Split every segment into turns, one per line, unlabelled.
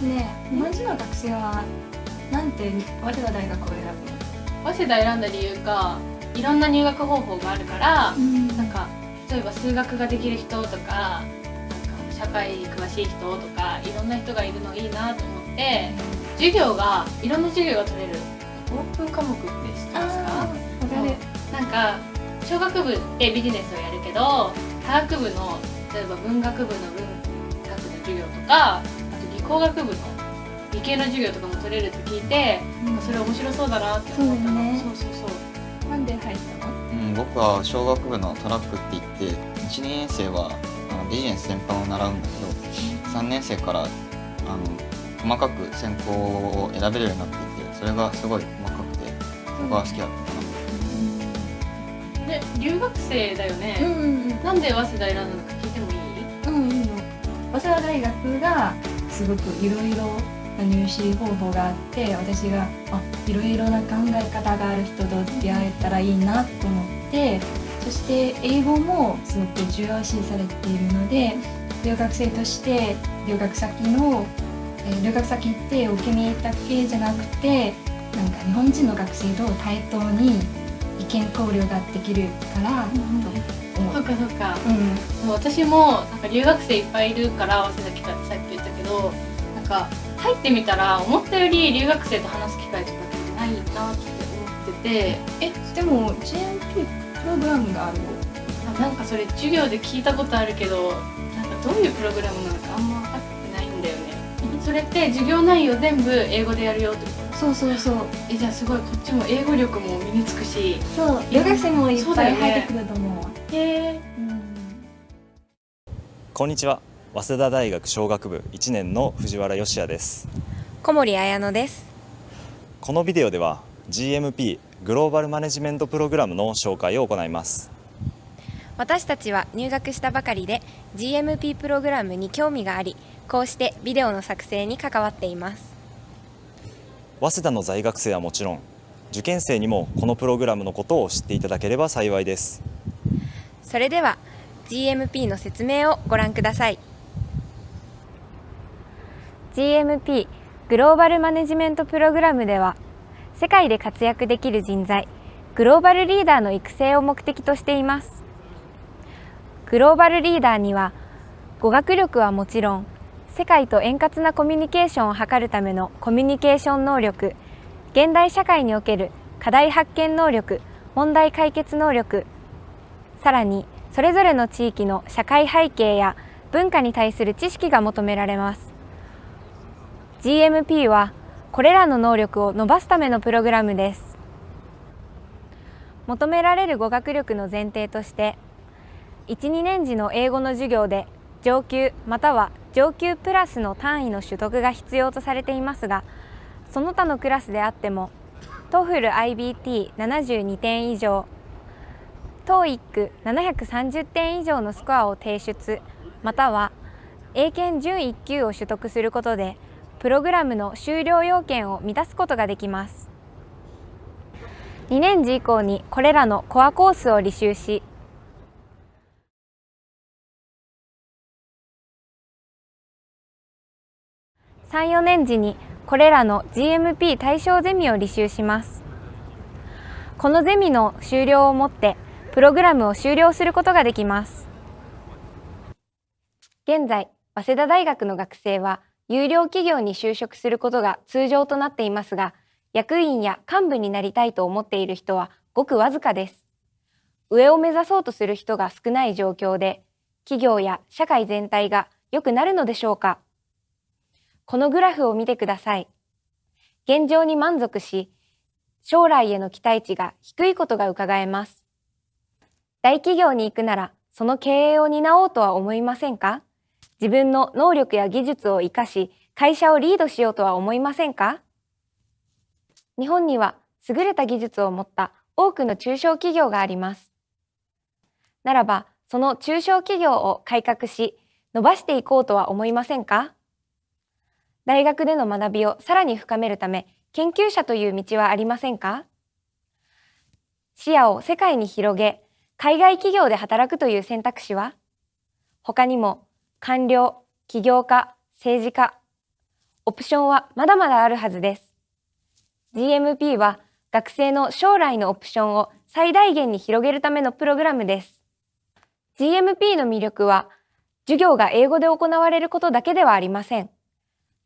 ね、日本人の学生はなんて早稲田大学を選ぶの？
早稲田選んだ理由か、いろんな入学方法があるから、なんか例えば数学ができる人とか、なんか社会に詳しい人とか、いろんな人がいるのいいなと思って、授業がいろんな授業が取れるオープン科目って知ってますか？なんか小学部でビジネスをやるけど、科学部の例えば文学部の文学の授業とか、あと理工学部の理系の授業とかも取れるって聞いて、それ面白そうだなって思ったの。そう。
なんで入ったの？
僕は小学部のトラックって言って、1、2年生はビジネス全般を習うんだけど、3年生から細かく専攻を選べるようになっていて、それがすごい細かくて、そこが好きだったかな。
で、留学生だよね。なんで早稲田選んだのか聞いてもいい？
早稲田大学がすごくいろいろな入試方法があって、私がいろいろな考え方がある人と出会えたらいいなと思って、そして英語もすごく重要視されているので、留学生として留学先ってお気に入りだけじゃなくて、なんか日本人の学生と対等に意見交流ができるからと思う。
そうか。私もなんか留学生いっぱいいるから早稲田来たってさっき言ったけど、なんか入ってみたら思ったより留学生と話す機会とかってないなって思ってて。
でも GMP プログラムがあるよ。
なんかそれ授業で聞いたことあるけど、なんかどういうプログラムなのかあんま分かってないんだよね。それって授業内容全部英語でやるよってこと？
そう。
じゃあすごいこっちも英語力も身につくし。
そう、留学生もいっぱい入ってくると思う。
こんにちは。早稲田大学商学部1年の藤原義也です。
小森彩乃です。
このビデオでは GMP グローバルマネジメントプログラムの紹介を行います。
私たちは入学したばかりで GMP プログラムに興味があり、こうしてビデオの作成に関わっています。
早稲田の在学生はもちろん、受験生にもこのプログラムのことを知っていただければ幸いです。
それでは GMP の説明をご覧ください。GMP グローバルマネジメントプログラムでは、世界で活躍できる人材、グローバルリーダーの育成を目的としています。グローバルリーダーには、語学力はもちろん、世界と円滑なコミュニケーションを図るためのコミュニケーション能力、現代社会における課題発見能力、問題解決能力、さらにそれぞれの地域の社会背景や文化に対する知識が求められます。GMP はこれらの能力を伸ばすためのプログラムです。求められる語学力の前提として、1、2年時の英語の授業で上級または上級プラスの単位の取得が必要とされていますが、その他のクラスであっても TOEFL/IBT72 点以上、TOEIC730 点以上のスコアを提出、または英検準1級を取得することでプログラムの修了要件を満たすことができます。2年次以降にこれらのコアコースを履修し、3、4年時にこれらの GMP 対象ゼミを履修します。このゼミの修了をもってプログラムを修了することができます。現在、早稲田大学の学生は優良企業に就職することが通常となっていますが、役員や幹部になりたいと思っている人はごくわずかです。上を目指そうとする人が少ない状況で、企業や社会全体が良くなるのでしょうか。このグラフを見てください。現状に満足し、将来への期待値が低いことがうかがえます。大企業に行くなら、その経営を担おうとは思いませんか？自分の能力や技術を生かし、会社をリードしようとは思いませんか？日本には優れた技術を持った多くの中小企業があります。ならば、その中小企業を改革し、伸ばしていこうとは思いませんか？大学での学びをさらに深めるため、研究者という道はありませんか？視野を世界に広げ、海外企業で働くという選択肢は？他にも、官僚、起業家、政治家、オプションはまだまだあるはずです。GMP は学生の将来のオプションを最大限に広げるためのプログラムです。GMP の魅力は、授業が英語で行われることだけではありません。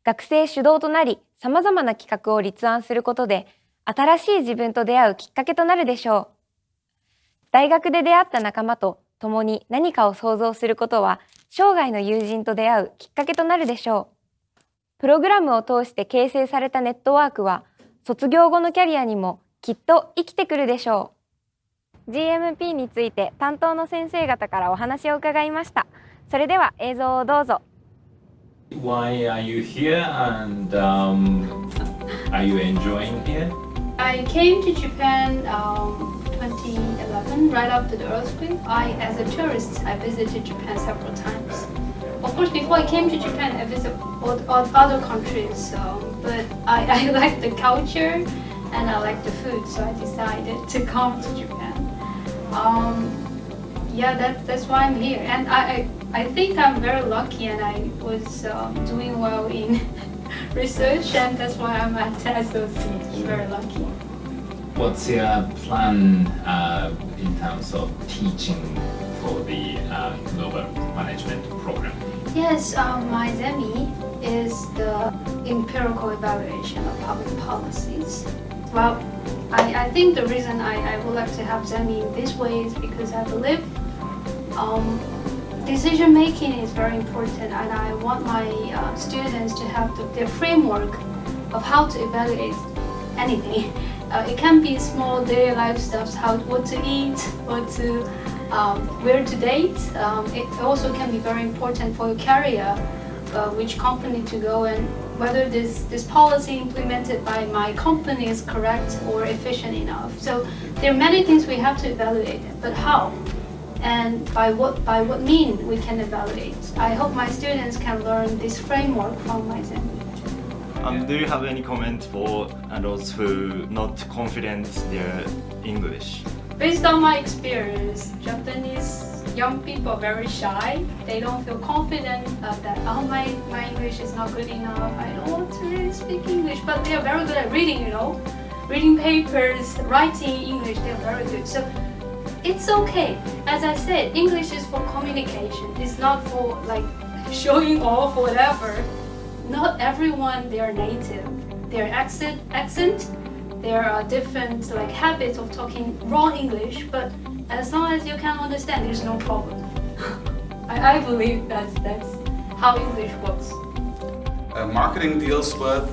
学生主導となり、様々な企画を立案することで、新しい自分と出会うきっかけとなるでしょう。大学で出会った仲間と共に何かを創造することは、生涯の友人と出会うきっかけとなるでしょう。プログラムを通して形成されたネットワークは、卒業後のキャリアにもきっと生きてくるでしょう。GMP について担当の先生方からお話を伺いました。それでは映像をどうぞ。
Why are you here and are you enjoying here?
I came to Japan 2011, right after the earthquake. As a tourist, I visited Japan several times. Of course, before I came to Japan, I visited other countries, but I like the culture and I like the food, so I decided to come to Japan. Yeah, that's why I'm here, and I think I'm very lucky, and I was doing well in research, and that's why I'm at associate. I'm very lucky.
What's your plan in terms of teaching for the Global Management Program?
Yes, my ZEMI is the empirical evaluation of public policies. Well, I think the reason I would like to have ZEMI in this way is because I believe decision making is very important, and I want my students to have their framework of how to evaluate anything. It can be small daily life stuff, what to eat, where to date. It also can be very important for your career, which company to go and whether this policy implemented by my company is correct or efficient enough. So there are many things we have to evaluate, but how? And by what mean we can evaluate. I hope my students can learn this framework from my ZEMI.
Do you have any comment for those who not confident their English?
Based on my experience, Japanese young people are very shy. They don't feel confident that my English is not good enough. I don't want to really speak English, but they are very good at reading, reading papers, writing English. They are very good. So it's okay. As I said, English is for communication. It's not for showing off or whatever. Not everyone they are native. Their accent, there are different habits of talking raw English, but as long as you can understand, there's no problem. I believe that's how English works.
Marketing deals with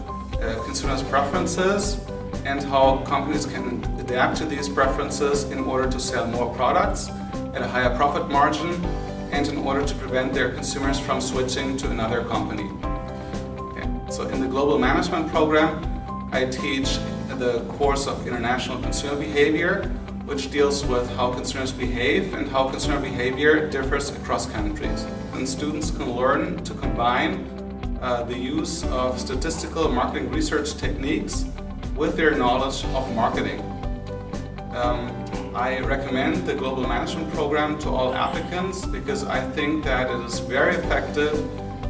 consumers' preferences and how companies can adapt to these preferences in order to sell more products at a higher profit margin and in order to prevent their consumers from switching to another company. So in the Global Management Program, I teach the course of International Consumer Behavior, which deals with how consumers behave and how consumer behavior differs across countries. And students can learn to combine the use of statistical marketing research techniques with their knowledge of marketing. I recommend the Global Management Program to all applicants because I think that it is very effective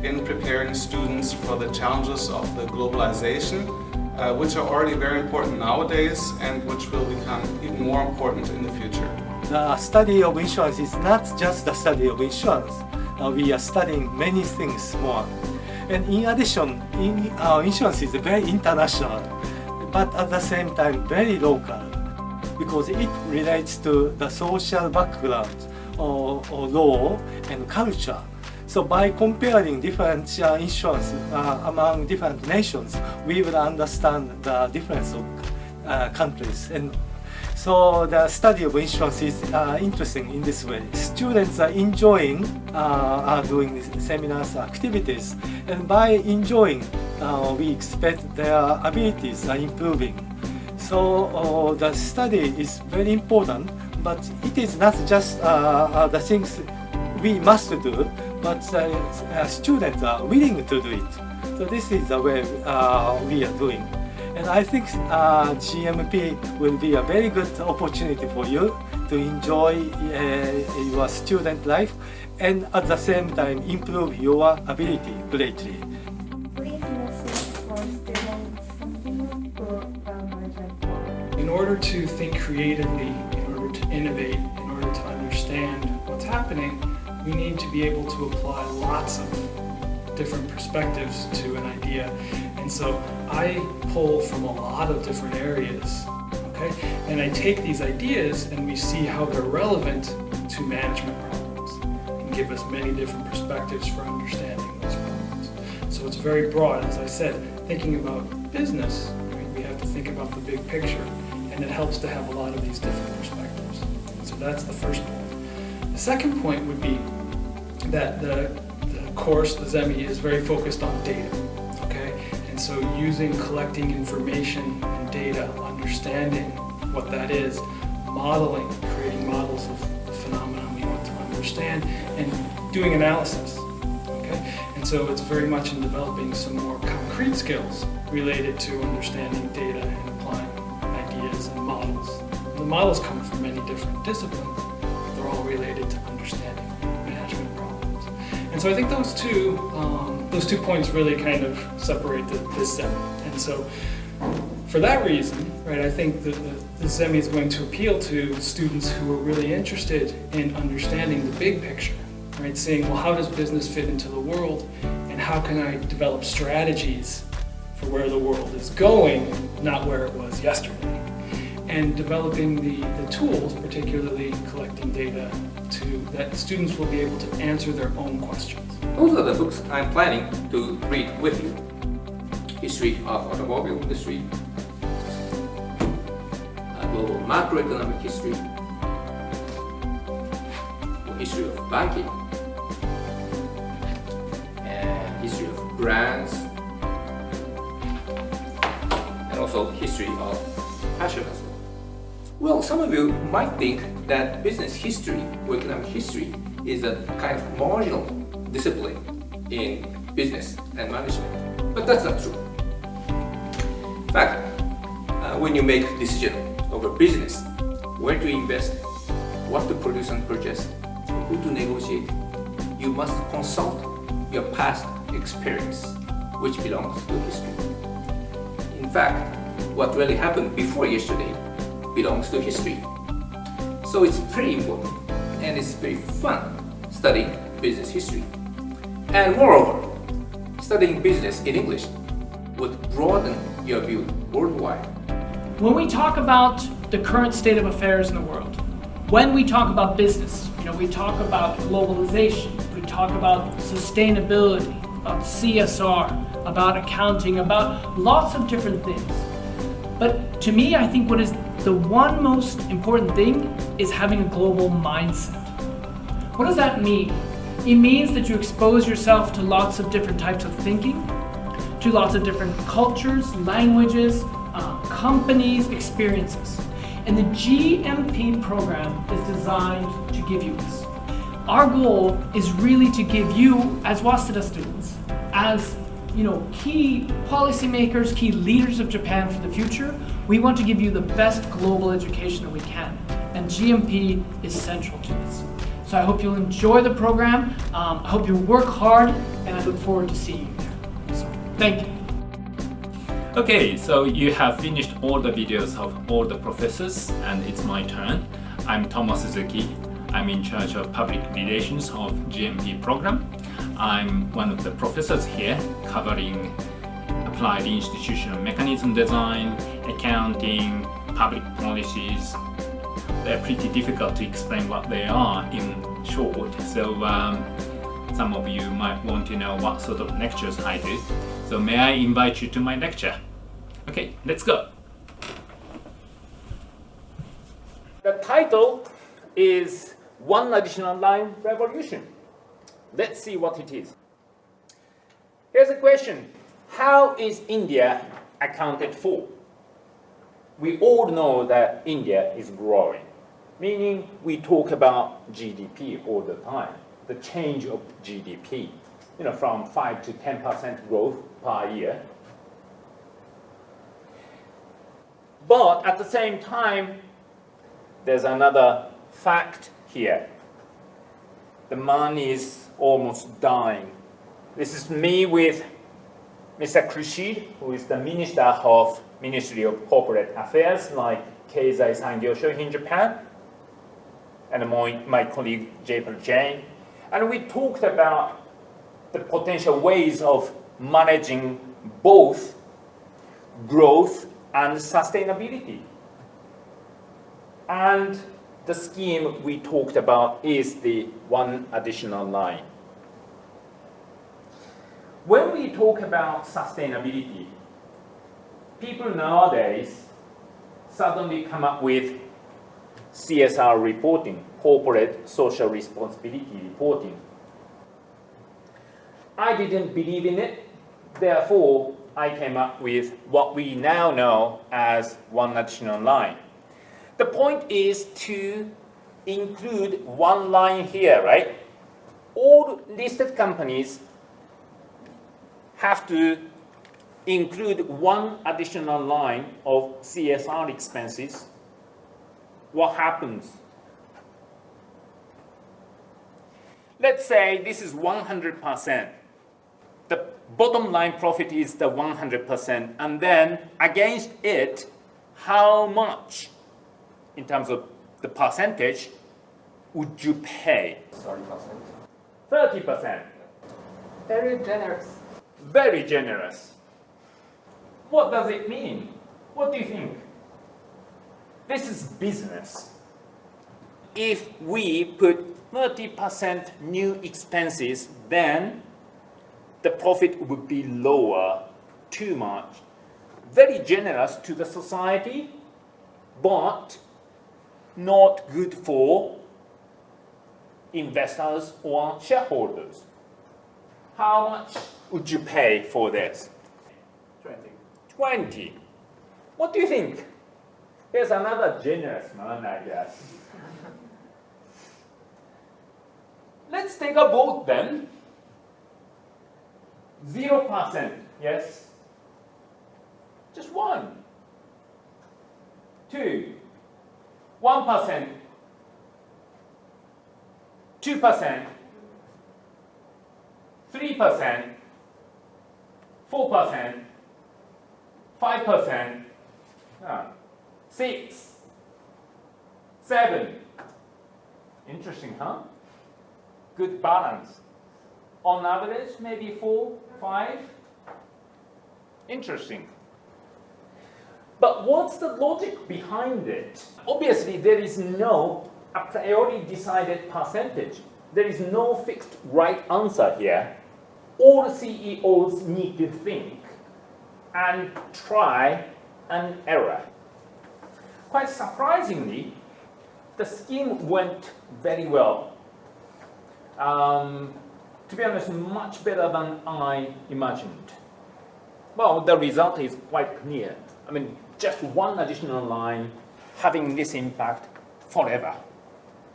in preparing students for the challenges of the globalization, which are already very important nowadays and which will become even more important in the future.
The study of insurance is not just the study of insurance. We are studying many things more. And in addition, insurance is very international, but at the same time very local, because it relates to the social background or law and culture. So by comparing different insurance among different nations, we will understand the difference of countries. And so the study of insurance is interesting in this way. Students are enjoying doing these seminars activities, and by enjoying, we expect their abilities are improving. So the study is very important, but it is not just the things we must do, but students are willing to do it. So this is the way we are doing. And I think GMP will be a very good opportunity for you to enjoy your student life and at the same time improve your ability greatly.
Please
order to think creatively, in order to innovate, in order to understand what's happening, we need to be able to apply lots of different perspectives to an idea. And so I pull from a lot of different areas, okay? And I take these ideas and we see how they're relevant to management problems and give us many different perspectives for understanding those problems. So it's very broad. As I said, thinking about business, right, we have to think about the big picture, and it helps to have a lot of these different perspectives. So that's the first point. The second point would be that the course, the ZEMI, is very focused on data, okay? And so collecting information and data, understanding what that is, modeling, creating models of the phenomenon we want to understand, and doing analysis, okay? And so it's very much in developing some more concrete skills related to understanding data and applying ideas and models. And the models come from many different disciplines. They're all related to understanding management problems. And so I think those two points really kind of separate this ZEMI. And so for that reason, right, I think that the ZEMI is going to appeal to students who are really interested in understanding the big picture, right? Saying, well, how does business fit into the world, and how can I develop strategies for where the world is going, not where it was yesterday? And developing the tools, particularly collecting data, that students will be able to answer their own questions.
Those are the books I'm planning to read with you. History of automobile industry, global macroeconomic history, history of banking, and history of brands, and also history of fashion as well. Well, some of you might think that business history or economic history is a kind of marginal discipline in business and management, but that's not true. In fact, when you make a decision over business, where to invest, what to produce and purchase, who to negotiate, you must consult your past experience, which belongs to history. In fact, what really happened before yesterday belongs to history. So it's pretty important, and it's very fun studying business history. And moreover, studying business in English would broaden your view worldwide.
When we talk about the current state of affairs in the world, when we talk about business, we talk about globalization, we talk about sustainability, about CSR, about accounting, about lots of different things. But to me, I think what is the one most important thing is having a global mindset. What does that mean? It means that you expose yourself to lots of different types of thinking, to lots of different cultures, languages, companies, experiences. And the GMP program is designed to give you this. Our goal is really to give you, as WASEDA students, as key policymakers, key leaders of Japan for the future, we want to give you the best global education that we can. And GMP is central to this. So I hope you'll enjoy the program. I hope you'll work hard, and I look forward to seeing you there. So thank you.
Okay, so you have finished all the videos of all the professors, and it's my turn. I'm Thomas Suzuki. I'm in charge of public relations of GMP program. I'm one of the professors here covering applied institutional mechanism design, accounting, public policies. They're pretty difficult to explain what they are in short, so some of you might want to know what sort of lectures I do. So may I invite you to my lecture? Okay, let's go. The title is One Additional Line Revolution. Let's see what it is. Here's a question. How is India accounted for? We all know that India is growing, meaning we talk about GDP all the time, the change of GDP, from 5 to 10% growth per year. But at the same time, there's another fact here. The man is almost dying. This is me with Mr. Krushid, who is the Minister of Ministry of Corporate Affairs, like Keizai Sangyo Shohi in Japan, and my colleague Japan Jane. And we talked about the potential ways of managing both growth and sustainability. And the scheme we talked about is the one additional line. When we talk about sustainability, people nowadays suddenly come up with CSR reporting, corporate social responsibility reporting. I didn't believe in it, therefore I came up with what we now know as one additional line. The point is to include one line here, right? All listed companies have to include one additional line of CSR expenses. What happens? Let's say this is 100%. The bottom line profit is the 100%, and then against it, how much, in terms of the percentage, would you pay? 30%.
Very generous.
Very generous. What does it mean? What do you think? This is business. If we put 30% new expenses, then the profit would be lower, too much. Very generous to the society, but not good for investors or shareholders. How much would you pay for this? 20. What do you think? Here's another generous man, I guess. Let's take a vote then. 0%, yes? Just 1. 2. 1%. 2%. 3%. 4%. 5%. 6. 7. Interesting, huh? Good balance. On average, maybe 4, 5. Interesting. But what's the logic behind it? Obviously, there is no a priori decided percentage. There is no fixed right answer here. All CEOs need to think and try and error. Quite surprisingly, the scheme went very well. To be honest, much better than I imagined. Well, the result is quite clear. I mean, just one additional line having this impact forever.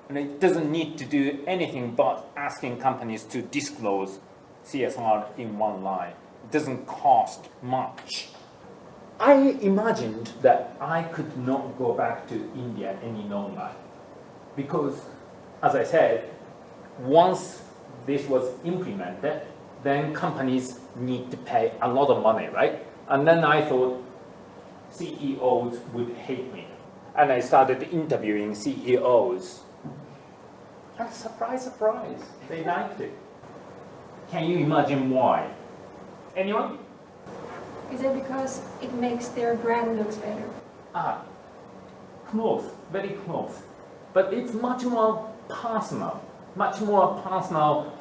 And it doesn't need to do anything but asking companies to disclose CSR in one line. It doesn't cost much. I imagined that I could not go back to India any longer because, as I said, once this was implemented, then companies need to pay a lot of money, right? And then I thought CEOs would hate me. And I started interviewing CEOs. And surprise, surprise, they liked it. Can you imagine why? Anyone?
Is it because it makes their brand looks better?
Close, very close. But it's much more personal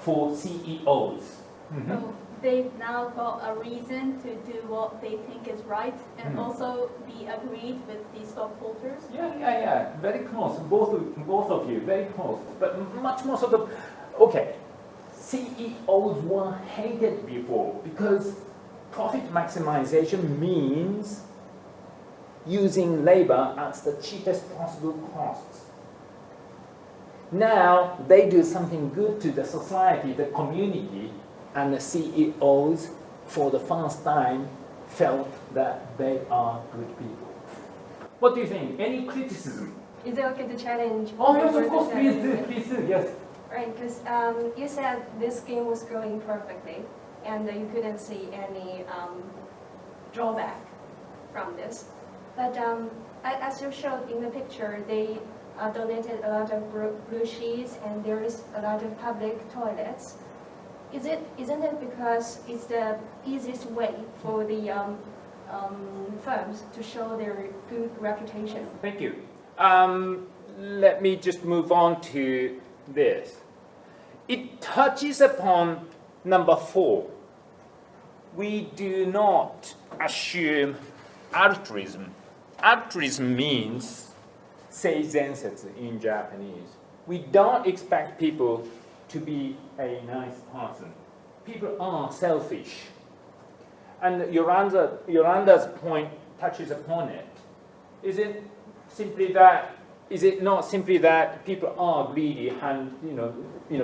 for CEOs. Mm-hmm.
So they've now got a reason to do what they think is right and also be agreed with the stockholders?
Yeah. Very close. Both of you, very close. But much more sort of, okay, CEOs were hated before because profit maximization means using labor at the cheapest possible costs. Now they do something good to the society, the community, and the CEOs for the first time felt that they are good people. What do you think? Any criticism?
Is it okay to challenge?
Oh yes, of course, please do, yes.
Right, because you said this scheme was going perfectly and you couldn't see any drawback from this. But
as you showed in the picture, they donated a lot of blue sheets, and there is a lot of public toilets. Isn't it because it's the easiest way for the firms to show their good reputation?
Thank you. Let me just move on to this. It touches upon number 4. We do not assume altruism. Altruism means 性善説 in Japanese. We don't expect people to be a nice person. People are selfish. And Yolanda's point touches upon it. Is it not simply that people are greedy and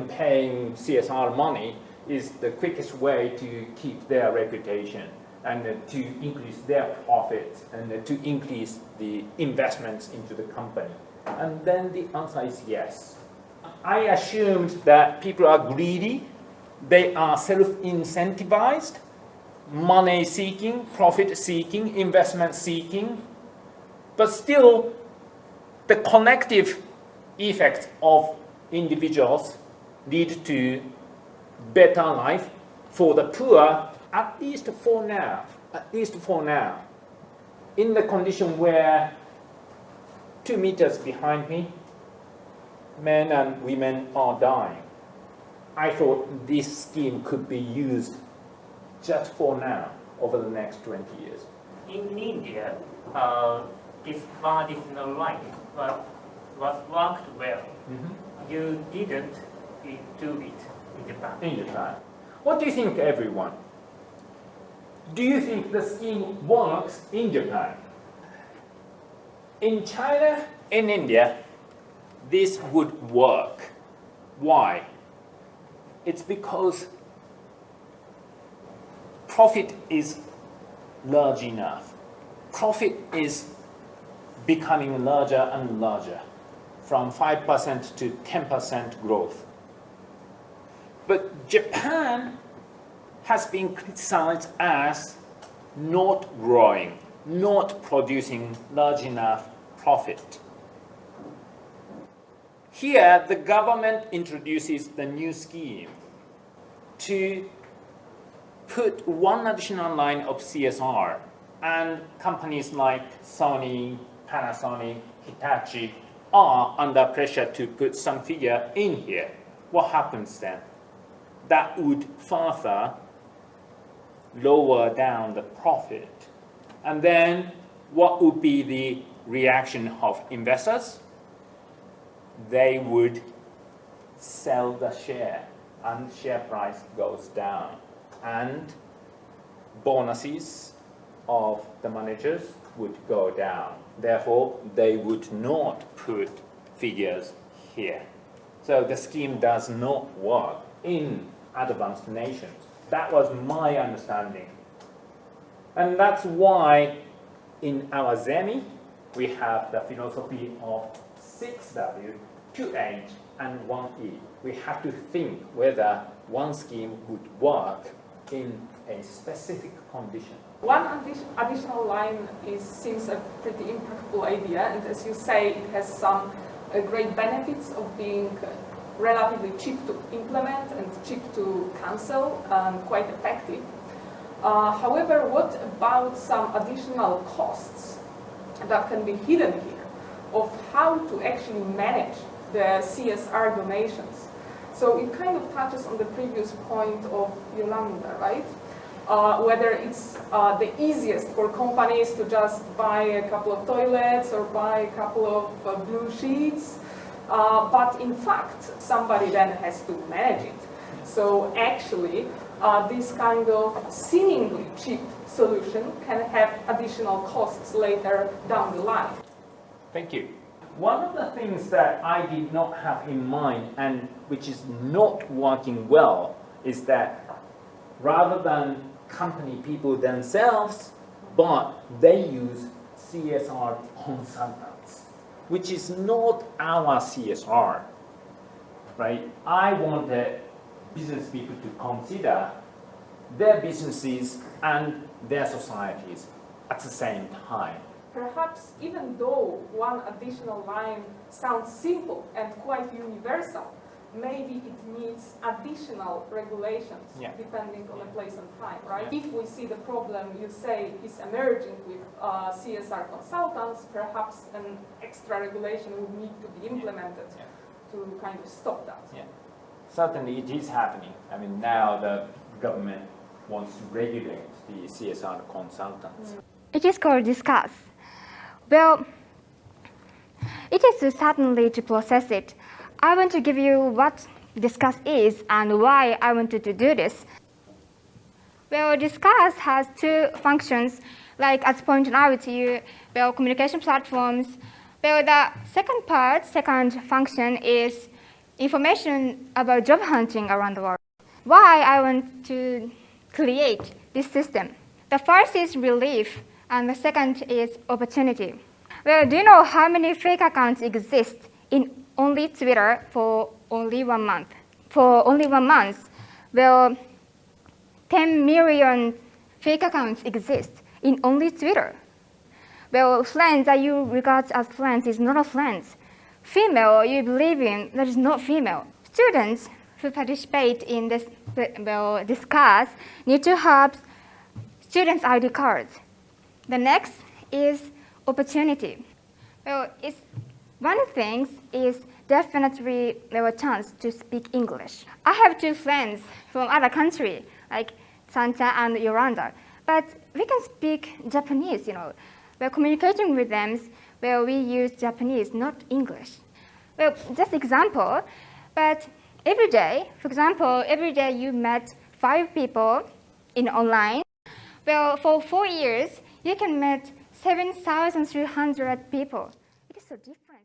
paying CSR money is the quickest way to keep their reputation and to increase their profits and to increase the investments into the company? And then the answer is yes. I assumed that people are greedy, they are self-incentivized, money seeking, profit seeking, investment seeking, but still the collective effects of individuals lead to better life for the poor, at least for now. In the condition where 2 meters behind me, men and women are dying. I thought this scheme could be used just for now, over the next 20 years.
In India, this medicinal line was worked well. You didn't do it in Japan.
In Japan. What do you think, everyone? Do you think the scheme works in Japan? In China, in India, this would work. Why? It's because profit is large enough. Profit is becoming larger and larger, from 5% to 10% growth. But Japan has been criticized as not growing, not producing large enough profit. Here, the government introduces the new scheme to put one additional line of CSR, and companies like Sony, Panasonic, Hitachi are under pressure to put some figure in here. What happens then? That would further lower down the profit. And then what would be the reaction of investors? They would sell the share and share price goes down, and bonuses of the managers would go down. Therefore, they would not put figures here. So the scheme does not work in advanced nations. That was my understanding. And that's why in our Zemi, we have the philosophy of 6W, 2H, and 1E. We have to think whether one scheme would work in a specific condition.
One additional line seems a pretty impractical idea, and as you say, it has some great benefits of being relatively cheap to implement and cheap to cancel and quite effective. However, what about some additional costs that can be hidden here of how to actually manage the CSR donations? So it kind of touches on the previous point of Yolanda, right? Whether it's the easiest for companies to just buy a couple of toilets or buy a couple of blue sheets, but in fact, somebody then has to manage it. So actually, this kind of seemingly cheap solution can have additional costs later down the line.
Thank you. One of the things that I did not have in mind and which is not working well is that rather than company people themselves, but they use CSR consultants, which is not our CSR, right? I wanted business people to consider their businesses and their societies at the same time.
perhaps even though one additional line sounds simple and quite universal, maybe it needs additional regulations depending on the place and time, right? If we see the problem you say is emerging with CSR consultants, perhaps an extra regulation would need to be implemented to kind of stop that.
Certainly it is happening. I mean, now the government wants to regulate the CSR consultants.
It is called discuss. Well, it is certainly to process it. I want to give you what discuss is and why I wanted to do this. Well, discuss has two functions, like as pointed out to you, well, communication platforms. Well, the second function is information about job hunting around the world. Why I want to create this system. The first is relief, and the second is opportunity. Well, do you know how many fake accounts exist in only Twitter for only 1 month? For only 1 month, well, 10 million fake accounts exist in only Twitter. Well, friends that you regard as friends is not a friend. Female you believe in, that is not female. Students who participate in this, well, discuss need to have students' ID cards. The next is opportunity. Well, one thing is definitely a chance to speak English. I have two friends from other country, like Santa and Yolanda, but we can speak Japanese, you know. We're communicating with them where we use Japanese, not English. Well, just example, but every day, for example, every day you met 5 people in online. Well, for 4 years, you can meet 7,300 people. It is so different.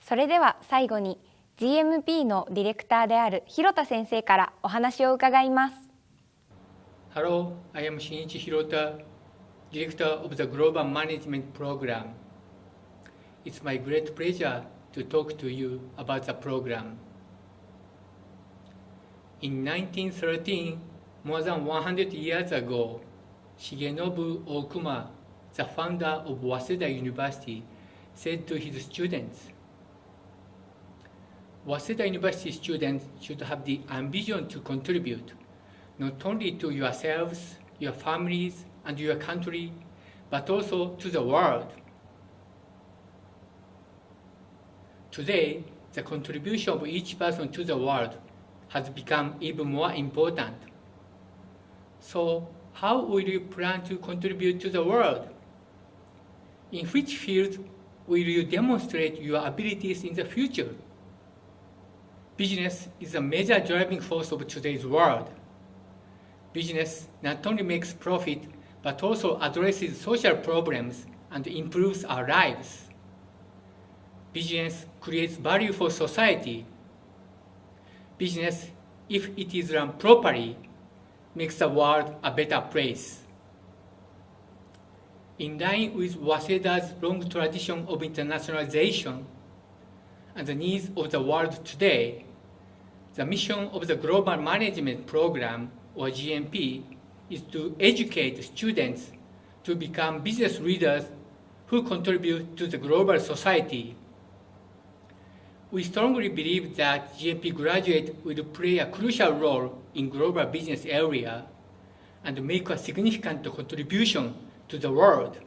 それでは最後に GMP のディレクターである広田先生からお話を伺います。
Hello, I am Shinichi Hirota, Director of the Global Management Program. It's my great pleasure to talk to you about the program. In 1913, more than 100 years ago, Shigenobu Okuma, the founder of WASEDA University, said to his students, WASEDA University students should have the ambition to contribute not only to yourselves, your families, and your country, but also to the world. Today, the contribution of each person to the world has become even more important. So, how will you plan to contribute to the world? In which field will you demonstrate your abilities in the future? Business is a major driving force of today's world. Business not only makes profit, but also addresses social problems and improves our lives. Business creates value for society. Business, if it is run properly, makes the world a better place. In line with WASEDA's long tradition of internationalization and the needs of the world today, the mission of the Global Management Program, or GMP, is to educate students to become business leaders who contribute to the global society. We strongly believe that GMP graduates will play a crucial role in global business area and make a significant contribution to the world.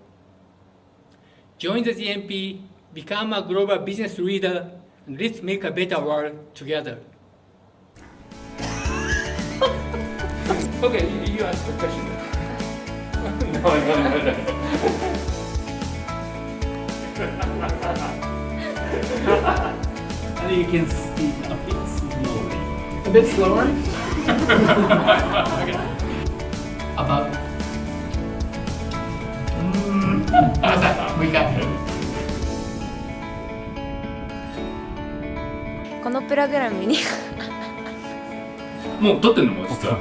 Join the GMP, become a global business leader, and let's make a better world together.
Okay, you ask the question. No.
I think you can speak a bit slowly. A bit slower? Okay. About. We got it.
このプログラムに
もう撮ってんのも実は